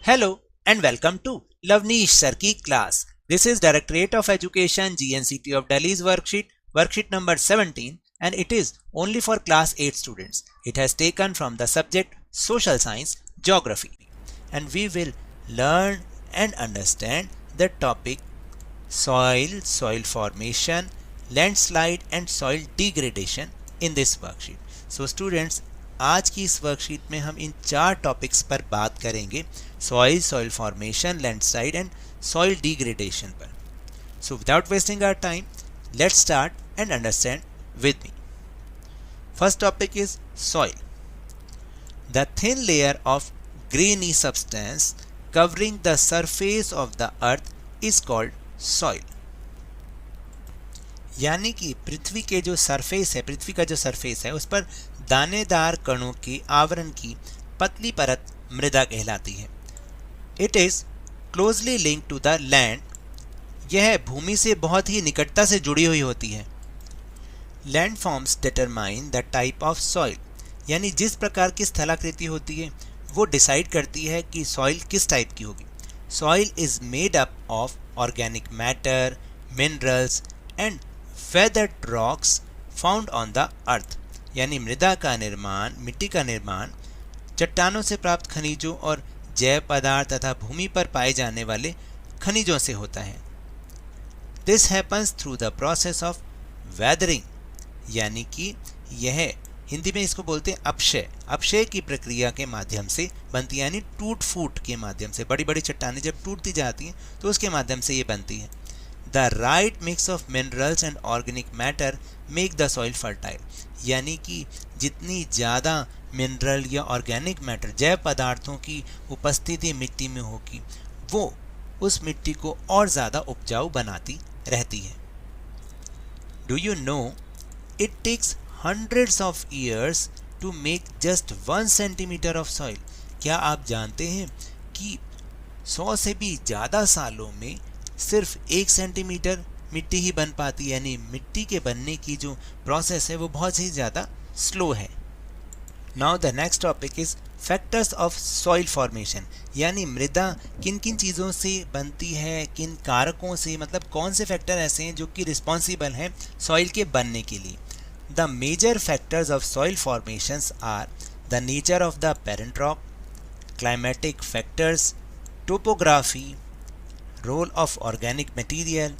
Hello and welcome to Lavneesh Sir की class. This is Directorate of Education GNCT of Delhi's worksheet number 17, and it is only for class 8 students. It has taken from the subject Social Science Geography, and we will learn and understand the topic soil formation, landslide and soil degradation in this worksheet. So students, आज की इस worksheet में हम इन 4 topics पर बात करेंगे, soil formation, landslide and soil degradation पर. So without wasting our time, let's start and understand with me. First topic is soil. The thin layer of grainy substance covering the surface of the earth is called soil. यानी कि पृथ्वी के जो surface है, पृथ्वी का जो surface है, उस पर दानेदार कणों के आवरण की पतली परत मृदा कहलाती है. It is closely link to the land. यह भूमि से बहुत ही निकटता से जुड़ी हुई होती है. Land forms determine the type of soil. यानी जिस प्रकार की स्थलाकृति होती है वो डिसाइड करती है कि सॉइल किस टाइप की होगी. Soil is made up of organic matter, minerals and feathered rocks found on the earth. यानी मृदा का निर्माण, मिट्टी का निर्माण चट्टानों से प्राप्त खनिजों और जैव पदार्थ तथा भूमि पर पाए जाने वाले खनिजों से होता है. This happens through the process of weathering. यानी कि यह हिंदी में इसको बोलते हैं अपक्षय की प्रक्रिया के माध्यम से बनती है. यानी टूट फूट के माध्यम से बड़ी बड़ी चट्टानें जब टूटती जाती हैं तो उसके माध्यम से ये बनती है. The right mix of minerals and organic matter make the soil fertile. यानी कि जितनी ज़्यादा मिनरल या ऑर्गेनिक मैटर, जैव पदार्थों की उपस्थिति मिट्टी में होगी, वो उस मिट्टी को और ज़्यादा उपजाऊ बनाती रहती है. Do you know it takes hundreds of years to make just 1 centimeter of soil? क्या आप जानते हैं कि 100 से भी ज़्यादा सालों में सिर्फ 1 सेंटीमीटर मिट्टी ही बन पाती है. यानी मिट्टी के बनने की जो प्रोसेस है वो बहुत ही ज़्यादा स्लो है. Now the next topic is factors of soil formation. यानी मृदा किन किन चीज़ों से बनती है, किन कारकों से, मतलब कौन से फैक्टर ऐसे हैं जो कि रिस्पॉन्सिबल हैं सॉइल के बनने के लिए. The major factors of soil formations are the nature of the parent rock, climatic factors, topography, role of organic material,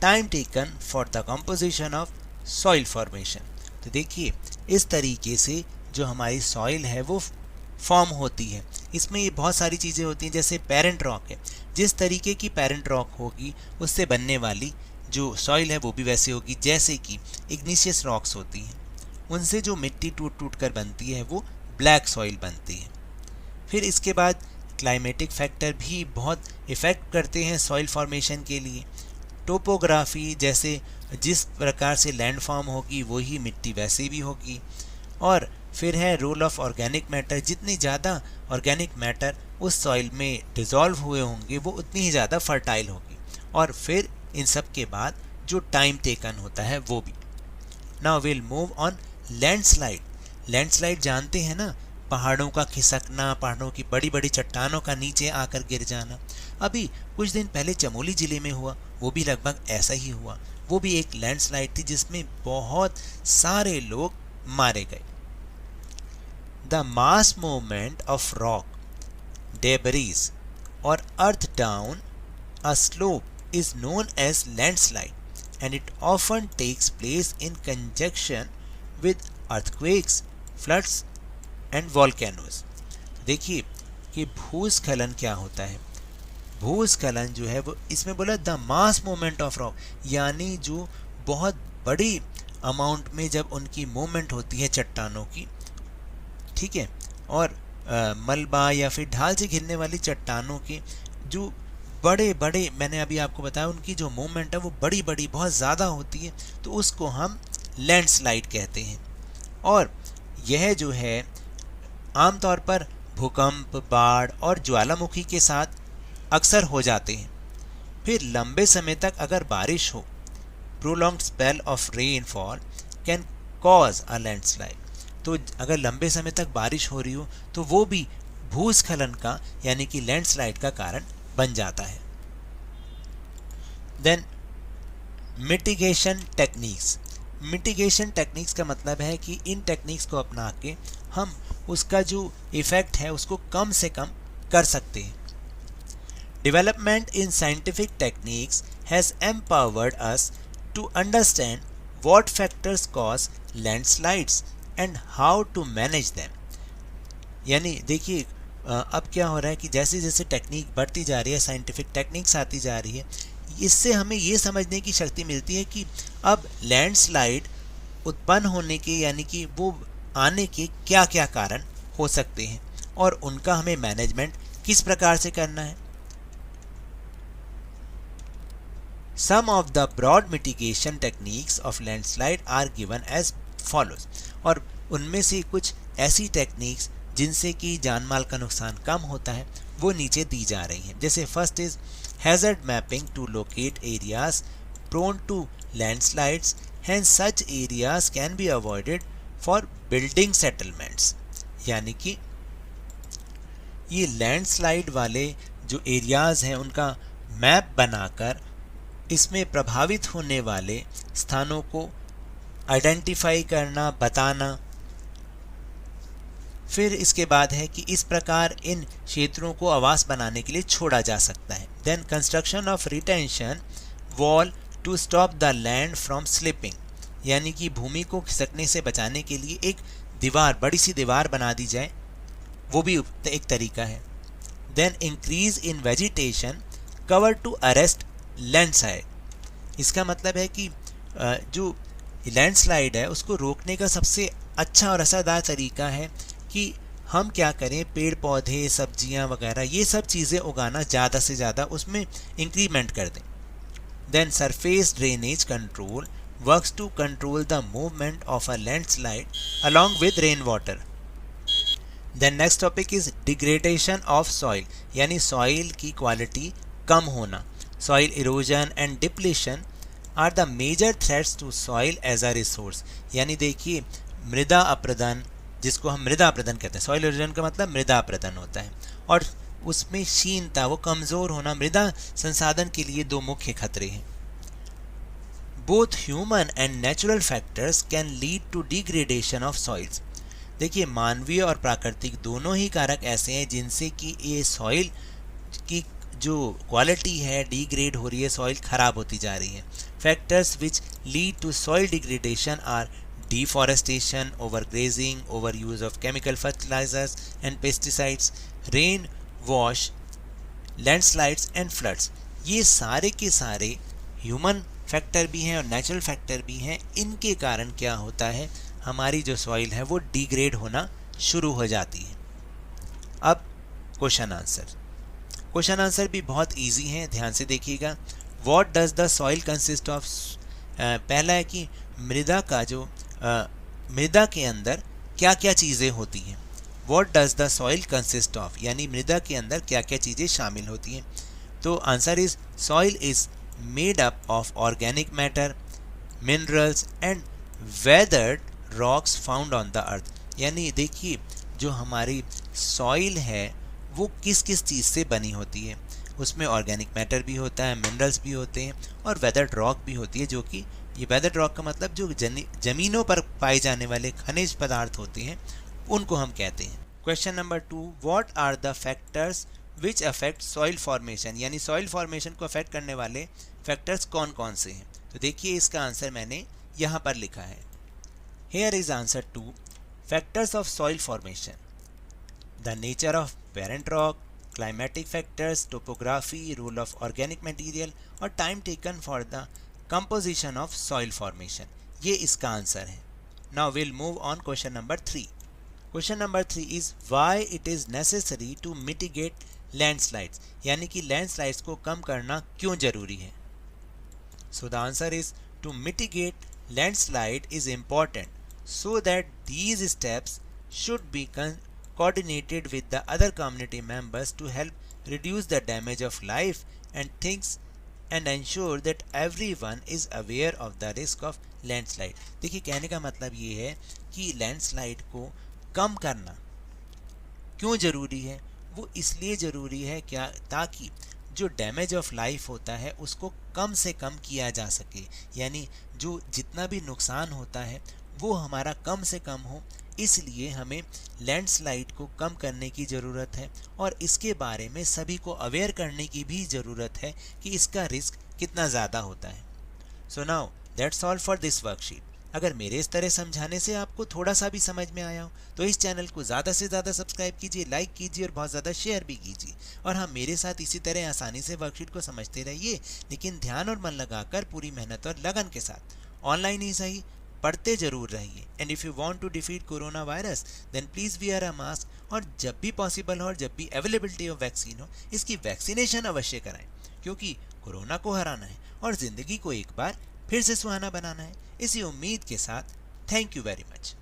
time taken for the composition of soil formation. तो देखिए इस तरीके से जो हमारी सॉइल है वो फॉर्म होती है. इसमें ये बहुत सारी चीज़ें होती हैं. जैसे पेरेंट रॉक है, जिस तरीके की पेरेंट रॉक होगी उससे बनने वाली जो सॉइल है वो भी वैसे होगी. जैसे कि इग्निशियस रॉक्स होती हैं, उनसे जो मिट्टी टूट टूट कर बनती है वो ब्लैक सॉइल बनती है. फिर इसके बाद क्लाइमेटिक फैक्टर भी बहुत इफ़ेक्ट करते हैं सॉइल फॉर्मेशन के लिए. टोपोग्राफी, जैसे जिस प्रकार से लैंड फॉर्म होगी वही मिट्टी वैसे भी होगी. और फिर है रोल ऑफ ऑर्गेनिक मैटर. जितनी ज़्यादा ऑर्गेनिक मैटर उस सॉइल में डिज़ोल्व हुए होंगे वो उतनी ही ज़्यादा फर्टाइल होगी. और फिर इन सब के बाद जो टाइम टेकन होता है वो भी. Now will move on landslide. Landslide जानते हैं ना, पहाड़ों का खिसकना, पहाड़ों की बड़ी बड़ी चट्टानों का नीचे आकर गिर जाना. अभी कुछ दिन पहले चमोली ज़िले में हुआ, वो भी लगभग ऐसा ही हुआ. वो भी एक लैंडस्लाइड थी जिसमें बहुत सारे लोग मारे गए. The mass movement of rock, debris और earth down a slope is known as landslide and it often takes place in conjunction with earthquakes, floods and volcanoes. देखिए कि भूस्खलन क्या होता है. भूस्खलन जो है वो इसमें बोला the mass movement of rock. यानी जो बहुत बड़ी अमाउंट में जब उनकी मूवमेंट होती है चट्टानों की, ठीक है, और मलबा या फिर ढाल से गिरने वाली चट्टानों के जो बड़े बड़े, मैंने अभी आपको बताया, उनकी जो मूवमेंट है वो बड़ी बड़ी बहुत ज़्यादा होती है, तो उसको हम लैंडस्लाइड कहते हैं. और यह जो है आमतौर पर भूकंप, बाढ़ और ज्वालामुखी के साथ अक्सर हो जाते हैं. फिर लंबे समय तक अगर बारिश हो, prolonged spell of rainfall can cause a landslide. तो अगर लंबे समय तक बारिश हो रही हो तो वो भी भूस्खलन का यानी कि लैंडस्लाइड का कारण बन जाता है। Then mitigation techniques. Mitigation techniques का मतलब है कि इन टेक्निक्स को अपना के हम उसका जो इफेक्ट है उसको कम से कम कर सकते हैं। Development in scientific techniques has empowered us to understand what factors cause landslides and how to manage them. यानी देखिए अब क्या हो रहा है कि जैसे जैसे टेक्निक बढ़ती जा रही है, साइंटिफिक टेक्निक्स आती जा रही है, इससे हमें ये समझने की शक्ति मिलती है कि अब लैंडस्लाइड उत्पन्न होने के यानी कि वो आने के क्या क्या कारण हो सकते हैं और उनका हमें मैनेजमेंट किस प्रकार से करना है। Some of the broad mitigation techniques of landslide are given as follows। और उनमें से कुछ ऐसी टेक्निक्स जिनसे कि जान माल का नुकसान कम होता है वो नीचे दी जा रही हैं। जैसे first is hazard mapping to locate areas prone to landslides, hence such areas can be avoided for building settlements. यानी कि ये लैंडस्लाइड वाले जो एरियाज हैं उनका मैप बनाकर इसमें प्रभावित होने वाले स्थानों को आइडेंटिफाई करना, बताना। फिर इसके बाद है कि इस प्रकार इन क्षेत्रों को आवास बनाने के लिए छोड़ा जा सकता है। Then construction of retention wall to stop the land from slipping, यानी कि भूमि को खिसकने से बचाने के लिए एक दीवार, बड़ी सी दीवार बना दी जाए, वो भी एक तरीका है। Then increase in vegetation cover to arrest landslide. इसका मतलब है कि जो लैंडस्लाइड है उसको रोकने का सबसे अच्छा और असरदार तरीका है कि हम क्या करें, पेड़ पौधे, सब्जियां वगैरह ये सब चीज़ें उगाना, ज़्यादा से ज़्यादा उसमें इंक्रीमेंट कर दें। Then surface drainage control works to control the movement of a landslide along with rain water. Then next topic is degradation of soil, यानी सॉइल की क्वालिटी कम होना। Soil erosion and depletion are the major threats to soil as a resource. यानी देखिए मृदा अपरदन, जिसको हम मृदा अपरदन कहते हैं, सॉइल इरोजन का मतलब मृदा अपरदन होता है, और उसमें क्षीणता, वो कमज़ोर होना मृदा संसाधन के लिए दो मुख्य खतरे हैं। Both human and natural factors can lead to degradation of soils. देखिए मानवीय और प्राकृतिक दोनों ही कारक ऐसे हैं जिनसे कि ये सॉइल की जो क्वालिटी है डिग्रेड हो रही है, सॉइल खराब होती जा रही है। Factors which lead to soil degradation are deforestation, overgrazing, overuse of chemical fertilizers and pesticides, rain wash, landslides and floods। ये सारे के सारे ह्यूमन फैक्टर भी हैं और नेचुरल फैक्टर भी हैं। इनके कारण क्या होता है, हमारी जो सॉइल है वो डिग्रेड होना शुरू हो जाती है। अब क्वेश्चन आंसर भी बहुत इजी है, ध्यान से देखिएगा। What does the soil consist of. पहला है कि मृदा का जो मृदा के अंदर क्या क्या चीज़ें होती हैं। What does the soil consist of, यानी मृदा के अंदर क्या क्या चीज़ें शामिल होती हैं। तो answer is soil is made up of organic matter, minerals and weathered rocks found on the earth. यानी देखिए जो हमारी सॉइल है वो किस किस चीज़ से बनी होती है, उसमें ऑर्गेनिक मैटर भी होता है, मिनरल्स भी होते हैं और वेदर्ड रॉक भी होती है। जो कि ये वेदर्ड रॉक का मतलब जो ज़मीनों पर पाए जाने वाले खनिज पदार्थ होते हैं उनको हम कहते हैं। Question number 2, what are the factors which affect soil formation, यानी सॉइल फॉर्मेशन को अफेक्ट करने वाले फैक्टर्स कौन कौन से हैं। तो देखिए इसका आंसर मैंने यहाँ पर लिखा है। Here is answer 2, factors of soil formation, the nature of parent rock, climatic factors, topography, role of organic material और time taken for the composition of soil formation। ये इसका आंसर है। Now we'll move on question number 3। Question number 3 is why it is necessary to mitigate landslides, यानी कि landslides को कम करना क्यों जरूरी है। So the answer is to mitigate landslide is important so that these steps should be coordinated with the other community members to help reduce the damage of life and things and ensure that everyone is aware of the risk of landslide। देखिए कहने का मतलब ये है कि landslide को कम करना क्यों ज़रूरी है वो इसलिए ज़रूरी है क्या, ताकि जो डैमेज ऑफ लाइफ होता है उसको कम से कम किया जा सके, यानी जो जितना भी नुकसान होता है वो हमारा कम से कम हो। इसलिए हमें लैंडस्लाइड को कम करने की ज़रूरत है और इसके बारे में सभी को अवेयर करने की भी ज़रूरत है कि इसका रिस्क कितना ज़्यादा होता है। So now that's all for this worksheet. अगर मेरे इस तरह समझाने से आपको थोड़ा सा भी समझ में आया हो तो इस चैनल को ज़्यादा से ज़्यादा सब्सक्राइब कीजिए, लाइक कीजिए और बहुत ज़्यादा शेयर भी कीजिए। और हाँ, मेरे साथ इसी तरह आसानी से वर्कशीट को समझते रहिए, लेकिन ध्यान और मन लगाकर पूरी मेहनत और लगन के साथ। ऑनलाइन ही सही, पढ़ते जरूर रहिए। And if you want to defeat corona virus then please wear a mask, और जब भी पॉसिबल हो और जब भी अवेलेबिलिटी ऑफ वैक्सीन हो इसकी वैक्सीनेशन अवश्य कराएं, क्योंकि कोरोना को हराना है और ज़िंदगी को एक बार फिर से सुहाना बनाना है। इसी उम्मीद के साथ थैंक यू वेरी मच।